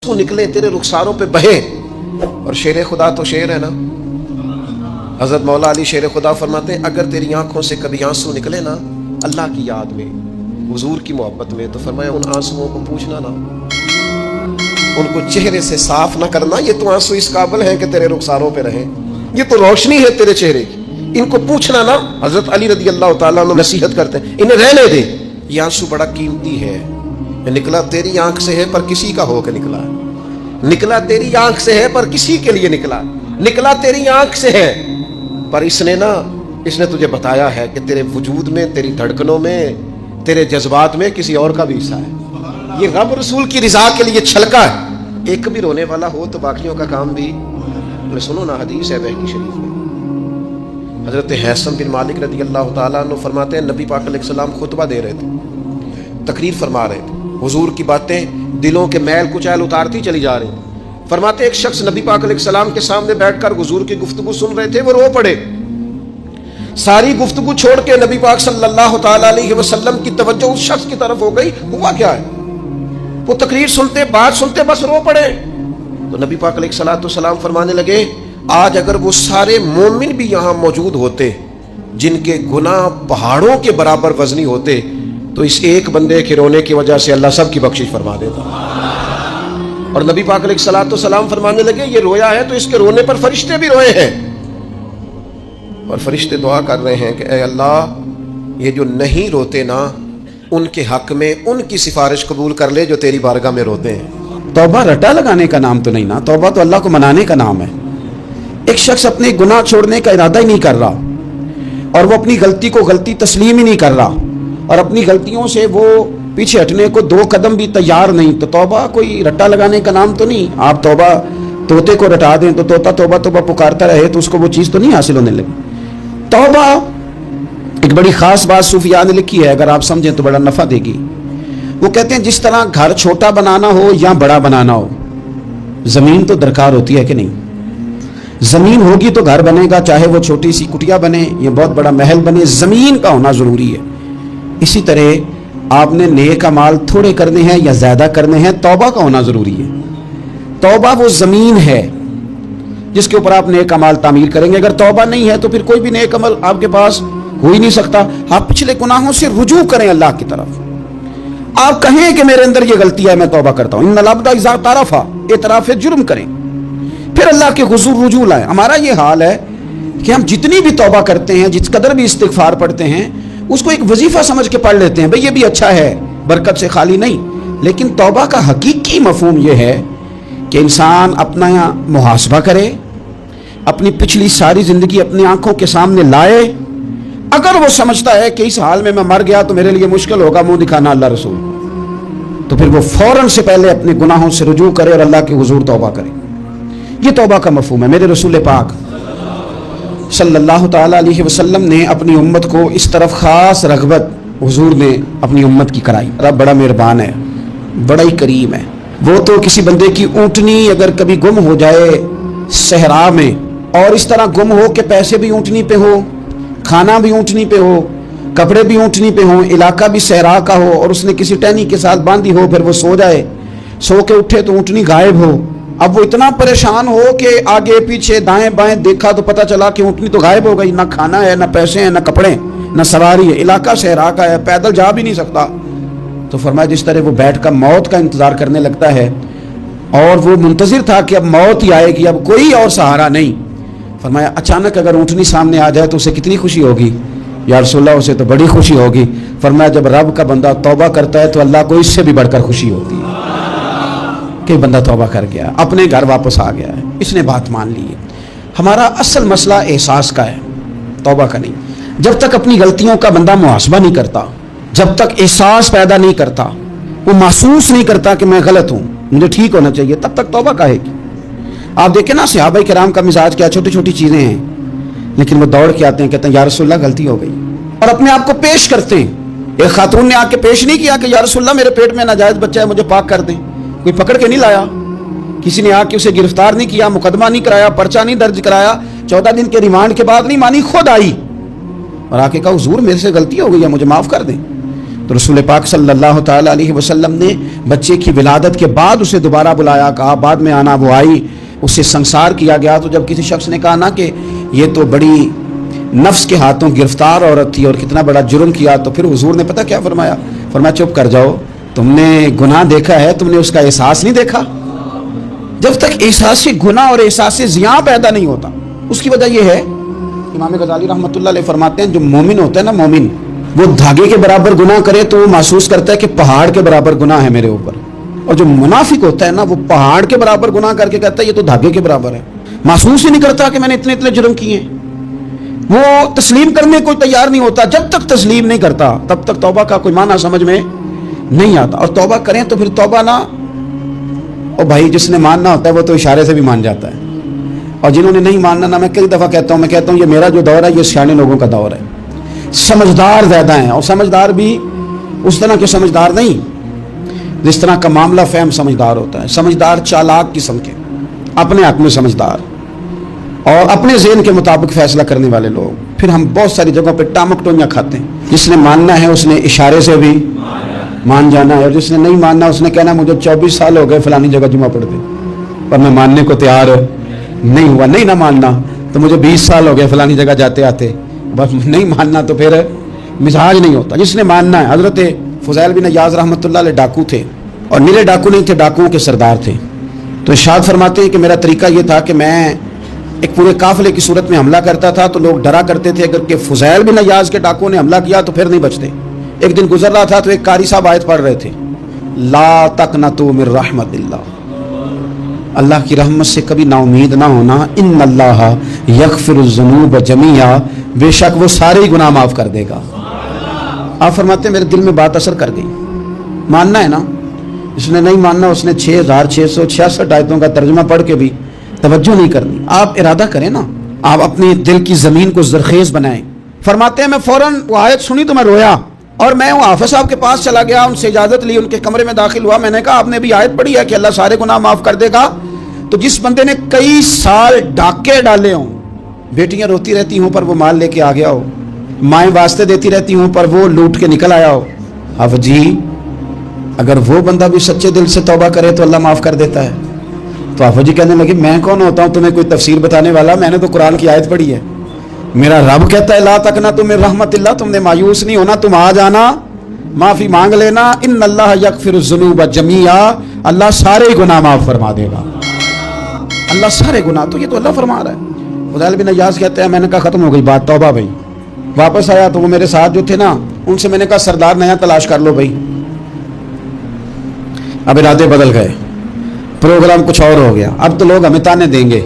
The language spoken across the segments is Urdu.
تو نکلے تیرے رخساروں پہ بہے. اور شیر خدا تو شیر ہے نا. حضرت مولا علی شیر خدا فرماتے ہیں اگر تیری آنکھوں سے کبھی آنسو نکلے نا اللہ کی یاد میں, حضور کی محبت میں, تو فرمایا ان آنسوؤں کو پوچھنا نا, ان کو چہرے سے صاف نہ کرنا. یہ تو آنسو اس قابل ہیں کہ تیرے رخساروں پہ رہیں, یہ تو روشنی ہے تیرے چہرے کی, ان کو پوچھنا نا. حضرت علی رضی اللہ تعالیٰ عنہ نصیحت کرتے ہیں انہیں رہنے دے, یہ آنسو بڑا قیمتی ہے, نکلا تیری آنکھ سے ہے پر کسی کا ہو کے نکلا, نکلا تیری آنکھ سے ہے پر کسی کے لیے نکلا, نکلا تیری آنکھ سے ہے پر اس نے تجھے بتایا ہے کہ تیرے وجود میں, تیری دھڑکنوں میں, تیرے جذبات میں کسی اور کا بھی حصہ ہے. یہ رب رسول کی رضا کے لیے چھلکا ہے. ایک بھی رونے والا ہو تو باقیوں کا کام بھی. سنو نا, حدیث ہے بہقی شریف میں, حضرت حیثم بن مالک رضی اللہ تعالیٰ عنہ فرماتے ہیں نبی پاک علیہ السلام خطبہ دے رہے تھے, تقریر فرما رہے تھے, حضور کی باتیں دلوں کے میل کچیل اتارتی چلی جا رہی. فرماتے ایک شخص نبی پاک علیہ السلام کے سامنے بیٹھ کر حضور کی گفتگو سن رہے تھے, وہ رو پڑے. ساری گفتگو چھوڑ کے نبی پاک صلی اللہ تعالیٰ علیہ وسلم کی توجہ اس شخص کی طرف ہو گئی. ہوا کیا ہے؟ وہ تقریر سنتے, بات سنتے بس رو پڑے. تو نبی پاک علیہ السلام فرمانے لگے آج اگر وہ سارے مومن بھی یہاں موجود ہوتے جن کے گناہ پہاڑوں کے برابر وزنی ہوتے تو اس ایک بندے کے رونے کی وجہ سے اللہ سب کی بخشش فرما دیتا. اور نبی پاک علیہ السلام فرمانے لگے یہ رویا ہے تو اس کے رونے پر فرشتے بھی روئے ہیں, اور فرشتے دعا کر رہے ہیں کہ اے اللہ یہ جو نہیں روتے نا ان کے حق میں ان کی سفارش قبول کر لے جو تیری بارگاہ میں روتے ہیں. توبہ رٹا لگانے کا نام تو نہیں نا, توبہ تو اللہ کو منانے کا نام ہے. ایک شخص اپنے گناہ چھوڑنے کا ارادہ ہی نہیں کر رہا اور وہ اپنی غلطی کو غلطی تسلیم ہی نہیں کر رہا اور اپنی غلطیوں سے وہ پیچھے ہٹنے کو 2 قدم بھی تیار نہیں, تو توبہ کوئی رٹا لگانے کا نام تو نہیں. آپ توبہ طوطے کو رٹا دیں تو طوطا توبہ توبہ پکارتا رہے تو اس کو وہ چیز تو نہیں حاصل ہونے لگی. توبہ ایک بڑی خاص بات صوفیاء نے لکھی ہے, اگر آپ سمجھیں تو بڑا نفع دے گی. وہ کہتے ہیں جس طرح گھر چھوٹا بنانا ہو یا بڑا بنانا ہو زمین تو درکار ہوتی ہے کہ نہیں. زمین ہوگی تو گھر بنے گا, چاہے وہ چھوٹی سی کٹیا بنے یا بہت بڑا محل بنے, زمین کا ہونا ضروری ہے. اسی طرح آپ نے نیک اعمال تھوڑے کرنے ہیں یا زیادہ کرنے ہیں, توبہ کا ہونا ضروری ہے. توبہ وہ زمین ہے جس کے اوپر آپ نیک اعمال تعمیر کریں گے. اگر توبہ نہیں ہے تو پھر کوئی بھی نیک عمل آپ کے پاس ہو ہی نہیں سکتا. آپ پچھلے گناہوں سے رجوع کریں اللہ کی طرف, آپ کہیں کہ میرے اندر یہ غلطی ہے میں توبہ کرتا ہوں. ان العبد اذا اعترف, اعتراف جرم کریں, پھر اللہ کے حضور رجوع لائیں. ہمارا یہ حال ہے کہ ہم جتنی بھی توبہ کرتے ہیں, جس قدر بھی استغفار پڑھتے ہیں, اس کو ایک وظیفہ سمجھ کے پڑھ لیتے ہیں, بھئی یہ بھی اچھا ہے, برکت سے خالی نہیں. لیکن توبہ کا حقیقی مفہوم یہ ہے کہ انسان اپنا محاسبہ کرے, اپنی پچھلی ساری زندگی اپنی آنکھوں کے سامنے لائے. اگر وہ سمجھتا ہے کہ اس حال میں مر گیا تو میرے لیے مشکل ہوگا منہ دکھانا اللہ رسول, تو پھر وہ فوراً سے پہلے اپنے گناہوں سے رجوع کرے اور اللہ کے حضور توبہ کرے. یہ توبہ کا مفہوم ہے. میرے رسول پاک صلی اللہ تعالیٰ علیہ وسلم نے اپنی امت کو اس طرف خاص رغبت حضور نے اپنی امت کی کرائی. رب بڑا مہربان ہے, بڑا ہی کریم ہے. وہ تو کسی بندے کی اونٹنی اگر کبھی گم ہو جائے صحرا میں, اور اس طرح گم ہو کہ پیسے بھی اونٹنی پہ ہو, کھانا بھی اونٹنی پہ ہو, کپڑے بھی اونٹنی پہ ہوں, علاقہ بھی صحرا کا ہو, اور اس نے کسی ٹہنی کے ساتھ باندھی ہو, پھر وہ سو جائے, سو کے اٹھے تو اونٹنی غائب ہو. اب وہ اتنا پریشان ہو کہ آگے پیچھے دائیں بائیں دیکھا تو پتہ چلا کہ اونٹنی تو غائب ہو گئی, نہ کھانا ہے, نہ پیسے ہیں, نہ کپڑے, نہ سواری ہے, علاقہ صحرا کا ہے, پیدل جا بھی نہیں سکتا. تو فرمایا جس طرح وہ بیٹھ کر موت کا انتظار کرنے لگتا ہے اور وہ منتظر تھا کہ اب موت ہی آئے گی, اب کوئی اور سہارا نہیں. فرمایا اچانک اگر اونٹنی سامنے آ جائے تو اسے کتنی خوشی ہوگی. یا رسول اللہ اسے تو بڑی خوشی ہوگی. فرمایا جب رب کا بندہ توبہ کرتا ہے تو اللہ کو اس سے بھی بڑھ کر خوشی ہوتی ہے کہ بندہ توبہ کر گیا, اپنے گھر واپس آ گیا ہے, اس نے بات مان لی ہے. ہمارا اصل مسئلہ احساس کا ہے, توبہ کا نہیں. جب تک اپنی غلطیوں کا بندہ محاسبہ نہیں کرتا, جب تک احساس پیدا نہیں کرتا, وہ محسوس نہیں کرتا کہ میں غلط ہوں, مجھے ٹھیک ہونا چاہیے, تب تک توبہ کہے گی. آپ دیکھیں نا صحابہ کرام کا مزاج کیا, چھوٹی چھوٹی چیزیں ہیں لیکن وہ دوڑ کے آتے ہیں, کہتے ہیں یا رسول اللہ غلطی ہو گئی, اور اپنے آپ کو پیش کرتے ہیں. ایک خاتون نے آ کے پیش نہیں کیا کہ یا رسول اللہ میرے پیٹ میں ناجائز بچہ ہے, مجھے پاک کر دیں. کوئی پکڑ کے نہیں لایا, کسی نے آ کے اسے گرفتار نہیں کیا, مقدمہ نہیں کرایا, پرچہ نہیں درج کرایا, 14 دن کے ریمانڈ کے بعد نہیں مانی, خود آئی اور آ کے کہا حضور میرے سے غلطی ہو گئی ہے, مجھے معاف کر دیں. تو رسول پاک صلی اللہ تعالیٰ علیہ وسلم نے بچے کی ولادت کے بعد اسے دوبارہ بلایا، کہا بعد میں آنا، وہ آئی، اسے سنسار کیا گیا۔ تو جب کسی شخص نے کہا نا کہ یہ تو بڑی نفس کے ہاتھوں گرفتار عورت تھی اور کتنا بڑا جرم کیا، تو پھر حضور نے پتہ کیا فرمایا؟ فرمایا چپ کر جاؤ، تم نے گناہ دیکھا ہے، تم نے اس کا احساس نہیں دیکھا۔ جب تک احساس گناہ اور احساس زیاں پیدا نہیں ہوتا، اس کی وجہ یہ ہے، امام غزالی رحمۃ اللہ علیہ فرماتے ہیں جو مومن ہوتا ہے نا، مومن وہ دھاگے کے برابر گناہ کرے تو وہ محسوس کرتا ہے کہ پہاڑ کے برابر گناہ ہے میرے اوپر، اور جو منافق ہوتا ہے نا وہ پہاڑ کے برابر گناہ کر کے کہتا ہے یہ تو دھاگے کے برابر ہے، محسوس ہی نہیں کرتا کہ میں نے اتنے جرم کیے ہیں۔ وہ تسلیم کرنے کو تیار نہیں ہوتا، جب تک تسلیم نہیں کرتا تب تک توبہ کا کوئی معنی سمجھ میں نہیں آتا۔ اور توبہ کریں تو پھر توبہ نہ، اور بھائی جس نے ماننا ہوتا ہے وہ تو اشارے سے بھی مان جاتا ہے، اور جنہوں نے نہیں ماننا نا، میں کئی دفعہ کہتا ہوں یہ میرا جو دور ہے یہ سیانے لوگوں کا دور ہے، سمجھدار زیادہ ہیں، اور سمجھدار بھی اس طرح کے سمجھدار نہیں جس طرح کا معاملہ فہم سمجھدار ہوتا ہے۔ سمجھدار چالاک قسم کے، اپنے حق میں سمجھدار اور اپنے ذہن کے مطابق فیصلہ کرنے والے لوگ۔ پھر ہم بہت ساری جگہوں پہ ٹامک ٹوئیاں کھاتے ہیں۔ جس نے ماننا ہے اس نے اشارے سے بھی مان جانا ہے، اور جس نے نہیں ماننا اس نے کہنا مجھے 24 سال ہو گئے فلانی جگہ جمعہ پڑھتے پر میں ماننے کو تیار نہیں ہوا۔ نہیں نہ ماننا تو مجھے 20 سال ہو گئے فلانی جگہ جاتے آتے، بس نہیں ماننا تو پھر مزاج نہیں ہوتا۔ جس نے ماننا ہے، حضرت فضیل بن عیاض رحمۃ اللہ علیہ ڈاکو تھے، اور نیلے ڈاکو نہیں تھے، ڈاکوؤں کے سردار تھے۔ تو ارشاد فرماتے ہیں کہ میرا طریقہ یہ تھا کہ میں ایک پورے قافلے کی صورت میں حملہ کرتا تھا تو لوگ ڈرا کرتے تھے اگر کہ فضیل بن عیاض کے ڈاکوؤں نے حملہ کیا تو پھر نہیں بچتے۔ ایک دن گزر رہا تھا تو ایک قاری صاحب آیت پڑھ رہے تھے، لا تقنطوا من رحمت اللہ، اللہ کی رحمت سے کبھی نا امید نہ ہونا، ان اللہ یغفر الذنوب جمیعا، بے شک وہ سارے ہی گناہ معاف کر دے گا۔ آپ فرماتے ہیں میرے دل میں بات اثر کر گئی، ماننا ہے نا۔ جس نے نہیں ماننا اس نے 6666 آیتوں کا ترجمہ پڑھ کے بھی توجہ نہیں کرنی۔ آپ ارادہ کریں نا، آپ اپنے دل کی زمین کو زرخیز بنائیں۔ فرماتے ہیں میں فوراً وہ آیت سنی تو میں رویا، اور میں وہ حافظ صاحب کے پاس چلا گیا، ان سے اجازت لی، ان کے کمرے میں داخل ہوا۔ میں نے کہا آپ نے بھی آیت پڑھی ہے کہ اللہ سارے گناہ معاف کر دے گا؟ تو جس بندے نے کئی سال ڈاکے ڈالے ہوں، بیٹیاں روتی رہتی ہوں پر وہ مال لے کے آ گیا ہو، مائیں واسطے دیتی رہتی ہوں پر وہ لوٹ کے نکل آیا ہو، اب جی اگر وہ بندہ بھی سچے دل سے توبہ کرے تو اللہ معاف کر دیتا ہے۔ تو آفا جی کہنے لگے میں کون ہوتا ہوں تمہیں کوئی تفسیر بتانے والا، میں نے تو قرآن کی آیت پڑھی ہے، میرا رب کہتا ہے لا تقنطوا من رحمت اللہ، تم نے مایوس نہیں ہونا، تم آ جانا، معافی مانگ لینا، ان اللہ یغفر الذنوب جمیعا، اللہ سارے گناہ معاف فرما دے گا، اللہ سارے گناہ۔ تو یہ تو اللہ فرما رہا ہے۔ فضیل بن عیاض کہتے ہیں میں نے کہا ختم ہو گئی بات، توبہ بھائی۔ واپس آیا تو وہ میرے ساتھ جو تھے نا ان سے میں نے کہا سردار نیا تلاش کر لو بھائی۔ اب ارادے بدل گئے، پروگرام کچھ اور ہو گیا، اب تو لوگ ہمیں تانے دیں گے،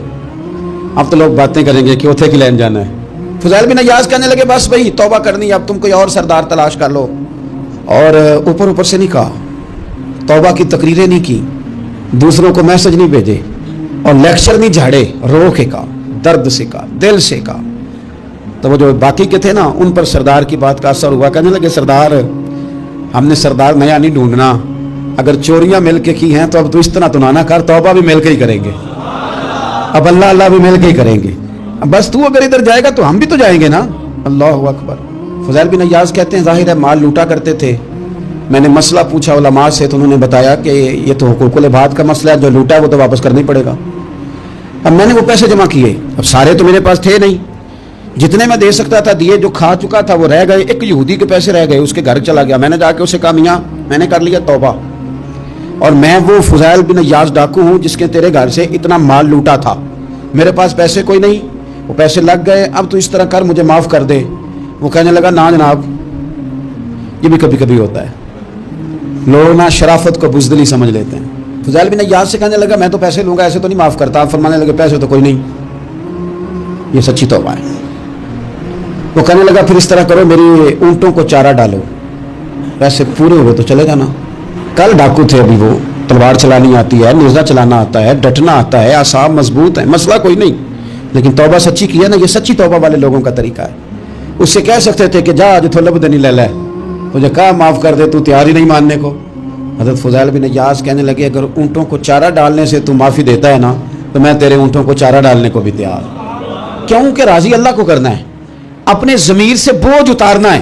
اب تو لوگ باتیں کریں گے کہ اوتھے کی لین جانا ہے۔ فضیل بن عیاض کہنے لگے بس بھائی توبہ کرنی، اب تم کوئی اور سردار تلاش کر لو، اور اوپر سے نہیں کہا، توبہ کی تقریریں نہیں کی، دوسروں کو میسج نہیں بھیجے، اور لیکچر نہیں جھاڑے، رو کے کہا، درد سے کہا، دل سے کہا۔ تو وہ جو باقی کے تھے نا ان پر سردار کی بات کا اثر ہوا، کہنے لگے سردار ہم نے سردار نیا نہیں ڈھونڈنا، اگر چوریاں مل کے کی ہیں تو اب تو اس طرح تو نہ کر، توبہ بھی مل کے ہی کریں گے، اب اللہ بھی مل کے ہی کریں گے، بس تو اگر ادھر جائے گا تو ہم بھی تو جائیں گے نا۔ اللہ اکبر۔ فضیل بن عیاض کہتے ہیں ظاہر ہے مال لوٹا کرتے تھے، میں نے مسئلہ پوچھا علماء سے تو انہوں نے بتایا کہ یہ تو حقوق العباد کا مسئلہ ہے، جو لوٹا ہے وہ تو واپس کرنا ہی پڑے گا۔ اب میں نے وہ پیسے جمع کیے، اب سارے تو میرے پاس تھے نہیں، جتنے میں دے سکتا تھا دیے، جو کھا چکا تھا وہ رہ گئے، ایک یہودی کے پیسے رہ گئے، اس کے گھر چلا گیا، میں نے جا کے اسے کہا میاں میں نے کر لیا توبہ، اور میں وہ فضیل بن عیاض ڈاکو ہوں جس کے تیرے گھر سے اتنا مال لوٹا تھا، میرے پاس پیسے کوئی نہیں، وہ پیسے لگ گئے، اب تو اس طرح کر مجھے معاف کر دے۔ وہ کہنے لگا نا جناب، یہ بھی کبھی کبھی ہوتا ہے، لوگ نا شرافت کو بزدلی سمجھ لیتے ہیں۔ فضیل بن عیاض سے کہنے لگا میں تو پیسے لوں گا، ایسے تو نہیں معاف کرتا۔ آپ فرمانے لگے پیسے تو کوئی نہیں، یہ سچی توبہ ہے۔ وہ کہنے لگا پھر اس طرح کرو میری اونٹوں کو چارہ ڈالو، پیسے پورے ہوئے تو چلے جانا۔ کل ڈاکو تھے، ابھی وہ تلوار چلانی آتی ہے، نیزہ چلانا آتا ہے، ڈٹنا آتا ہے، اعصاب مضبوط ہیں، مسئلہ کوئی نہیں، لیکن توبہ سچی کی ہے نا، یہ سچی توبہ والے لوگوں کا طریقہ ہے۔ اس سے کہہ سکتے تھے کہ جا آج تو لب دنی لے لے، تجھے کہا معاف کر دے، تو تیار ہی نہیں ماننے کو۔ حضرت فضیل بن عیاض کہنے لگے اگر اونٹوں کو چارہ ڈالنے سے تو معافی دیتا ہے نا تو میں تیرے اونٹوں کو چارہ ڈالنے کو بھی تیار، کیونکہ راضی اللہ کو کرنا ہے، اپنے ضمیر سے بوجھ اتارنا ہے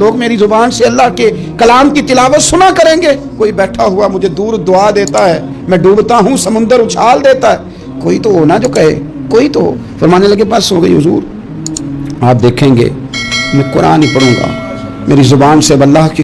لوگ میری زبان سے اللہ کے کلام کی تلاوت سنا کریں گے. کوئی بیٹھا ہوا مجھے دور دعا دیتا ہے, میں ڈوبتا ہوں سمندر اچھال دیتا ہے. کوئی تو ہو نا جو کہے, کوئی تو ہو. فرمانے لگے بس ہو گئی حضور, آپ دیکھیں گے میں قرآن ہی پڑھوں گا, میری زبان سے اللہ کی